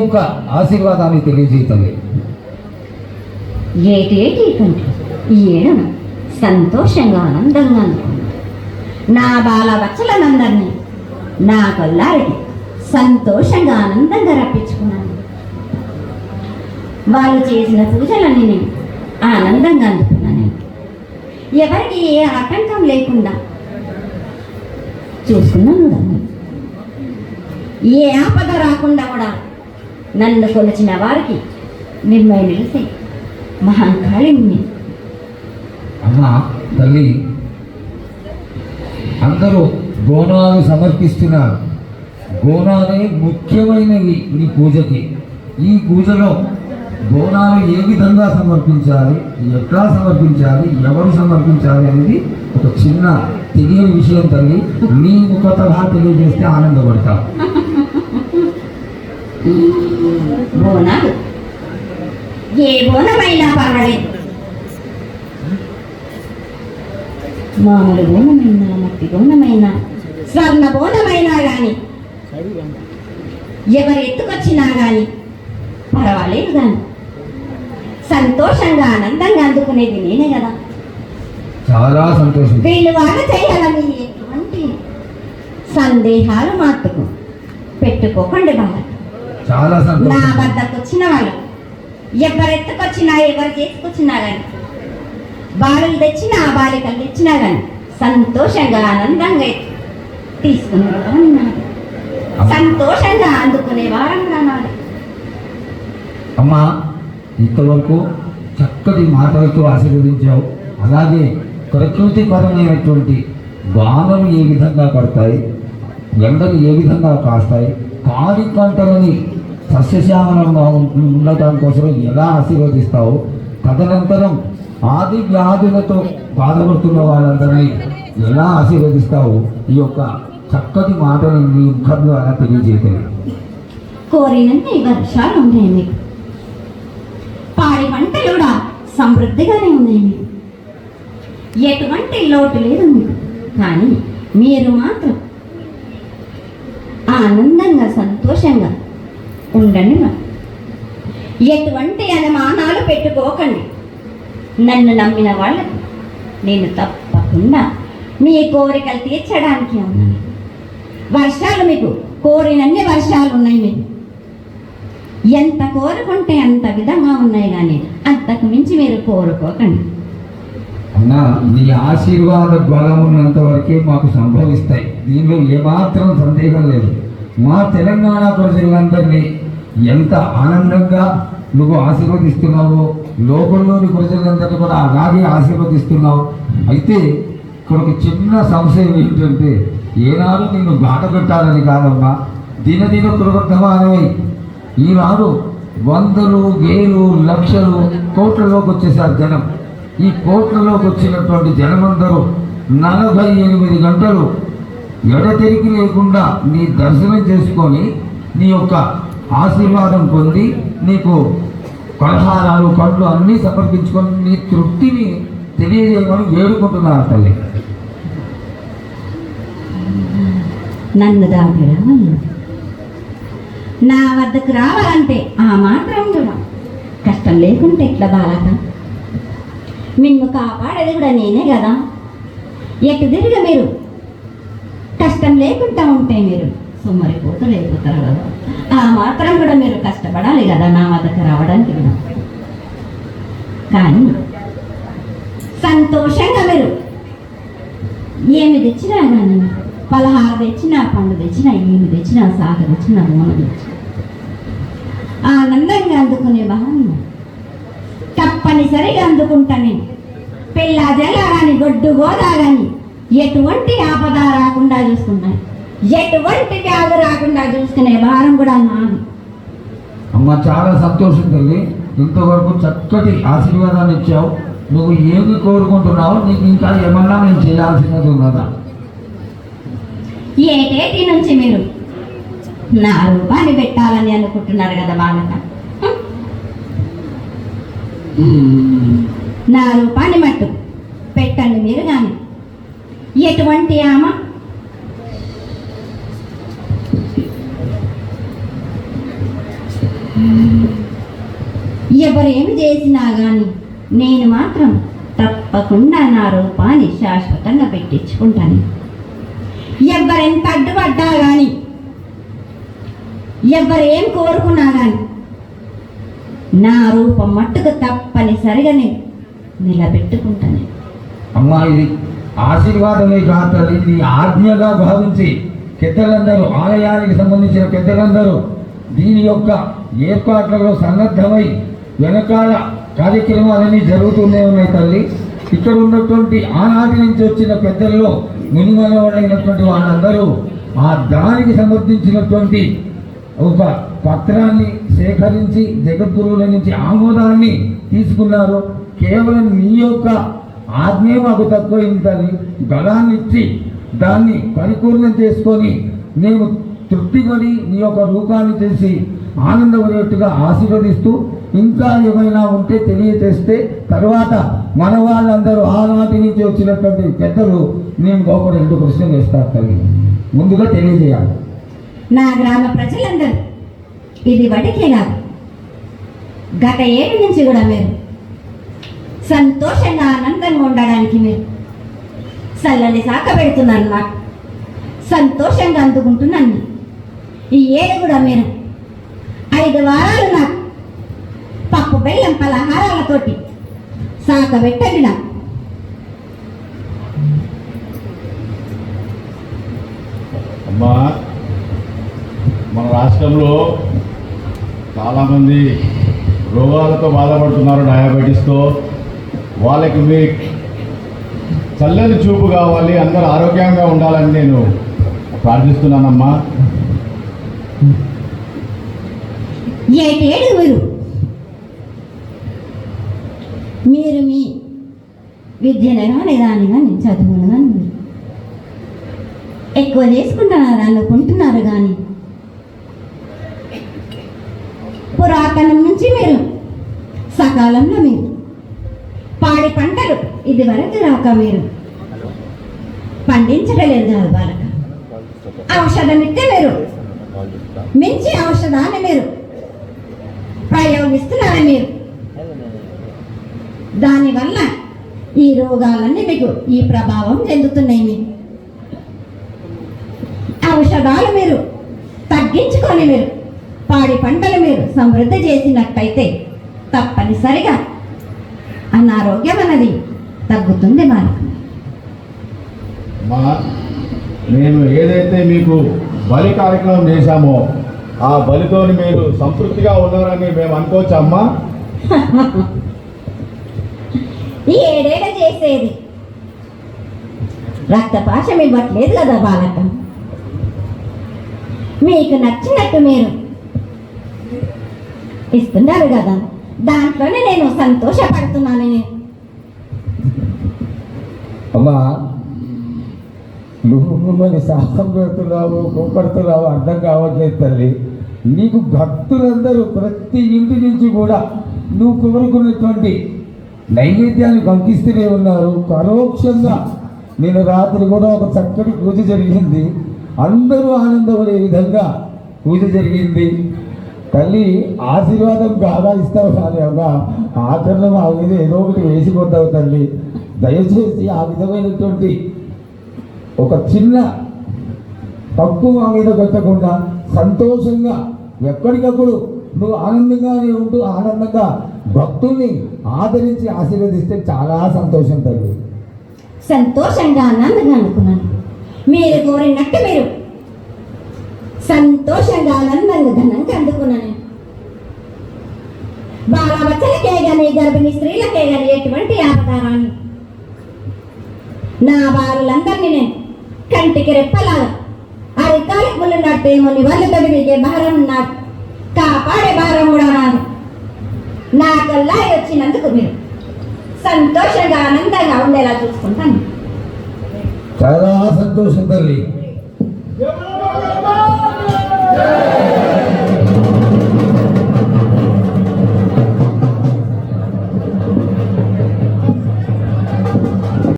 యొక్క ఆశీర్వాదాన్ని తెలియజేయటమే. ఏటేటి కంటే ఈ ఏడను సంతోషంగా ఆనందంగా అనుకున్నాను. నా బాలవచ్చలనందరినీ నా కొల్లారికి సంతోషంగా ఆనందంగా రప్పించుకున్నాను. వాళ్ళు చేసిన పూజలన్నీ నేను ఆనందంగా అందుకున్నాను. ఎవరికి ఏ ఆటంకం లేకుండా చూసుకున్నాను. ఏ ఆపద రాకుండా కూడా నన్ను కొలిచిన వారికి నిర్మయ నిలిసి మహాకాళిని. అమ్మా తల్లి, అందరూ బోనాలు సమర్పిస్తున్నారు. బోనాలే ముఖ్యమైనవి ఈ పూజకి. ఈ పూజలో బోనాలు ఏ విధంగా సమర్పించాలి, ఎట్లా సమర్పించాలి, ఎవరు సమర్పించాలి అనేది ఒక చిన్న తెలియని విషయం తల్లి. నీ ముఖతగా తెలియజేస్తే ఆనందపడతాం. బోనాలు ఏ బోనమైనా పర్వాలేదు. మామూలు బోనమైనా, మట్టి బోనమైనా, స్వర్ణ బోనమైనా కానీ, ఎవరు ఎత్తుకొచ్చినా కానీ పర్వాలేదు. కానీ సంతోషంగా ఆనందంగా అందుకునేది నేనే కదా. చాలా సంతోషం. వీళ్ళు వాళ్ళ చేయాలని ఎటువంటి సందేహాలు మాత్రం పెట్టుకోకండి. బాగా చాలా సంతోషం. నా వద్దకు వచ్చిన వాళ్ళు ఎవరు ఎత్తుకొచ్చినా, ఎవరు చేసుకొచ్చినా కానీ, బాలులు తెచ్చినా, బాలికలు తెచ్చినా కానీ సంతోషంగా ఆనందంగా తీసుకునే సంతోషంగా అందుకునే వారంగా నాడు. అమ్మా, ఇంతవరకు చక్కటి మాటలతో ఆశీర్వదించావు. అలాగే ప్రకృతిపరమైనటువంటి వానలు ఏ విధంగా పడతాయి, ఎండలు ఏ విధంగా కాస్తాయి, పాడి పంటలని సస్యశ్యామలంగా ఉండటం కోసం ఎలా ఆశీర్వదిస్తావు, తదనంతరం ఆది వ్యాధులతో బాధపడుతున్న వాళ్ళందరినీ ఎలా ఆశీర్వదిస్తావు, ఈ యొక్క చక్కటి మాటలు నీ ముఖంలో అలా తెలియజేయగలరు. కోరినంత వర్షాలు ఉన్నాయి మీకు, పాడి పంటలు కూడా సమృద్ధిగానే ఉన్నాయి మీకు, ఎటువంటి లోటు లేదు మీకు. కానీ మీరు మాత్రం ఆనందంగా సంతోషంగా ఉండండి. ఎటువంటి అనుమానాలు పెట్టుకోకండి. నన్ను నమ్మిన వాళ్ళకి నేను తప్పకుండా మీ కోరికలు తీర్చడానికి ఉన్నాను. వర్షాలు మీకు కోరినన్ని వర్షాలు ఉన్నాయి. మీకు ఎంత కోరుకుంటే అంత విధంగా ఉన్నాయి. కానీ అంతకు మించి మీరు కోరుకోకండి. అన్నా, నీ ఆశీర్వాద బలం ఉన్నంత వరకే మాకు సంభవిస్తాయి. దీనిలో ఏమాత్రం సందేహం లేదు. మా తెలంగాణ ప్రజలందరినీ ఎంత ఆనందంగా నువ్వు ఆశీర్వదిస్తున్నావో, లోకంలోని ప్రజలందరినీ కూడా అలాగే ఆశీర్వదిస్తున్నావు. అయితే ఇక్కడ ఒక చిన్న సంశయం ఏంటంటే, ఏనాడు నిన్ను బాట పెట్టాలని కాదమ్మా, దినదిన కృతజ్ఞమానమై ఈనాడు వందలు, వేలు, లక్షలు, కోట్లలోకి వచ్చేసారు జనం. ఈ కోట్లలోకి వచ్చినటువంటి జనమందరూ 48 గంటలు ఎడతెరికి లేకుండా నీ దర్శనం చేసుకొని నీ యొక్క ఆశీర్వాదం పొంది నీకు పలహారాలు, పండ్లు అన్నీ సమర్పించుకొని నీ తృప్తిని తెలియజేయమని వేడుకుంటున్నారు తల్లి. నన్ను దాపిరా నా వద్దకు రావాలంటే ఆ మాత్రం కూడా కష్టం లేకుంటే ఎట్లా బాలక? నిన్ను కాపాడేది కూడా నేనే కదా. ఎటు తిరిగి మీరు కష్టం లేకుండా ఉంటే మీరు సొమ్మరిపోతూ లేకపోతారు కదా. ఆ మాత్రం కూడా మీరు కష్టపడాలి కదా నా వద్దకు రావడానికి కూడా. కానీ సంతోషంగా మీరు ఏమి తెచ్చినా కానీ, పలహారం తెచ్చినా, పండు తెచ్చినా, ఏమి తెచ్చినా, సాగ తెచ్చినా, నూనె తెచ్చినా ఆనందంగా అందుకునే భావన తప్పనిసరిగా అందుకుంటా. నేను పిల్ల జల్ల కానీ, గొడ్డు గోదా కానీ ఎటువంటి ఆపద రాకుండా చూసుకున్నాను. ఎటువంటి వ్యాధి రాకుండా చూసుకునే భారం కూడా నాది. అమ్మ, చాలా సంతోషం తల్లి. ఇంతవరకు చక్కటి ఆశీర్వాదాన్ని ఇచ్చావు. నువ్వు ఏమి కోరుకుంటున్నావు? నీకు ఇంకా ఏమన్నా నేను చేయాల్సినది ఉన్నదా? ఏటేటి నుంచి మీరు నా రూపాన్ని పెట్టాలని అనుకుంటున్నారు కదా బాలక. నా రూపాన్ని మట్టు పెట్టండి మీరు. కానీ ఎటువంటి ఆమె ఎవరేమి చేసినా కానీ నేను మాత్రం తప్పకుండా నా రూపాన్ని శాశ్వతంగా పెట్టించుకుంటాను. ఎవరెంత అడ్డుపడ్డా కానీ, ఎవరేం కోరుకున్నా కానీ నా రూపం మట్టుకు తప్పనిసరిగా నేను నిలబెట్టుకుంటాను. అమ్మా, ఇది ఆశీర్వాదమే కాదు తల్లి, నీ ఆజ్ఞగా భావించి పెద్దలందరూ, ఆలయానికి సంబంధించిన పెద్దలందరూ దీని యొక్క ఏర్పాట్లలో సన్నద్ధమై వెనకాల కార్యక్రమాలన్నీ జరుగుతూనే ఉన్నాయి తల్లి. ఇక్కడ ఉన్నటువంటి ఆనాటి నుంచి వచ్చిన పెద్దల్లో మునిమనవడైనటువంటి వాళ్ళందరూ ఆ దానికి సంబంధించినటువంటి ఒక పత్రాన్ని సేకరించి జగద్గురువుల నుంచి ఆమోదాన్ని తీసుకున్నారు. కేవలం నీ యొక్క ఆజ్ఞే మాకు తక్కువైంది తల్లి. బలాన్ని ఇచ్చి దాన్ని పరిపూర్ణం చేసుకొని మేము తృప్తిపడి నీ యొక్క రూపాన్ని తెలిసి ఆనందపడేట్టుగా ఆశీర్వదిస్తూ, ఇంకా ఏమైనా ఉంటే తెలియచేస్తే తర్వాత మన వాళ్ళందరూ ఆనాటి నుంచి వచ్చినటువంటి పెద్దలు నేను గొప్ప 2 ప్రశ్నలు వేస్తారు తల్లి. ముందుగా తెలియజేయాలి, నా గ్రామ ప్రజలందరూ ఇది వడికే కాదు, గత 7 నుంచి కూడా మీరు సంతోషంగా ఆనందంగా ఉండడానికి మీరు చల్లని శాఖ పెడుతున్నాను. నాకు సంతోషంగా అందుకుంటున్నాను. ఈ 7 కూడా మీరు 5 వారాలు నాకు పప్పు బెల్లం పలహారాలతోటి శాఖ పెట్టండి. నాకు అమ్మా, మన రాష్ట్రంలో చాలామంది రోగాలతో బాధపడుతున్నారు, డయాబెటీస్తో. వాళ్ళకి మీ చల్లని చూపు కావాలి, అందరూ ఆరోగ్యంగా ఉండాలని నేను ప్రార్థిస్తున్నానమ్మా. 7 మీరు మీ విద్యను కానీ దాన్ని కానీ చదువును కానీ మీరు ఎక్కువ చేసుకుంటున్నారు అనుకుంటున్నారు. కానీ పురాతనం నుంచి మీరు సకాలంలో మీరు పాడి పంటలు ఇది వరకు రాక మీరు పండించడలేదు కాదు బాలక. ఔషధం ఇస్తే మీరు మించి ఔషధాన్ని మీరు ప్రయోగిస్తున్నారు. మీరు దానివల్ల ఈ రోగాలన్నీ మీకు ఈ ప్రభావం చెందుతున్నాయి. మీకు ఔషధాలు మీరు తగ్గించుకొని మీరు పాడి పంటలు మీరు సమృద్ధి చేసినట్టయితే తప్పనిసరిగా అనారోగ్యం అన్నది తగ్గుతుంది. మనకు నేను ఏదైతే మీకు బలి కార్యక్రమం చేశామో ఆ బలితో మీరు సంతృప్తిగా ఉన్నారని మేము అనుకోవచ్చా అమ్మా? ఈ 7 చేసేది రక్తపాశం ఇవ్వట్లేదు కదా బాలక. మీకు నచ్చినట్టు మీరు ఇస్తున్నారు కదా, దాంట్లోనే నేను సంతోషపడుతున్నాను. అమ్మా, నువ్వు మిమ్మల్ని శాస్త్రం పెడుతున్నావు, కోపడుతున్నావు అర్థం కావట్లేదు తల్లి. నీకు భక్తులందరూ ప్రతి ఇంటి నుంచి కూడా నువ్వు కోరుకున్నటువంటి నైవేద్యాన్ని పంపిస్తూనే ఉన్నారు. పరోక్షంగా నేను రాత్రి కూడా ఒక చక్కటి పూజ జరిగింది, అందరూ ఆనందపడే విధంగా పూజ జరిగింది. తల్లి ఆశీర్వాదం బాగా ఇస్తావు కానీ అమ్మా, ఆచరణ మా మీద ఏదో ఒకటి వేసిపోతావు తల్లి. దయచేసి ఆ విధమైనటువంటి ఒక చిన్న తప్పు మా మీద పెట్టకుండా సంతోషంగా ఎప్పటికప్పుడు నువ్వు ఆనందంగానే ఉంటూ ఆనందంగా భక్తుల్ని ఆదరించి ఆశీర్వదిస్తే చాలా సంతోషం తల్లి. సంతోషంగా ఆనందంగా అనుకున్నాను. మీరు కోరినట్టు మీరు సంతోషంగా ఆనందంగా ఘనంగా అందుకున్నాను. బాలబచ్చలకే కానీ గర్భిణీ స్త్రీలకే కానీ ఎటువంటి ఆపదారాన్ని నా బాలులందరినీ నేను కంటికి రెప్పలాగా అరికాలికి ముళ్ళున్నట్టేమో నివాళులు తొడిగే భారం నాకు కాపాడే భారం కూడా నాది. నా కల్లా వచ్చినందుకు మీరు సంతోషంగా ఆనందంగా ఉండేలా చూసుకుంటాను. చాలా సంతోషం తల్లి.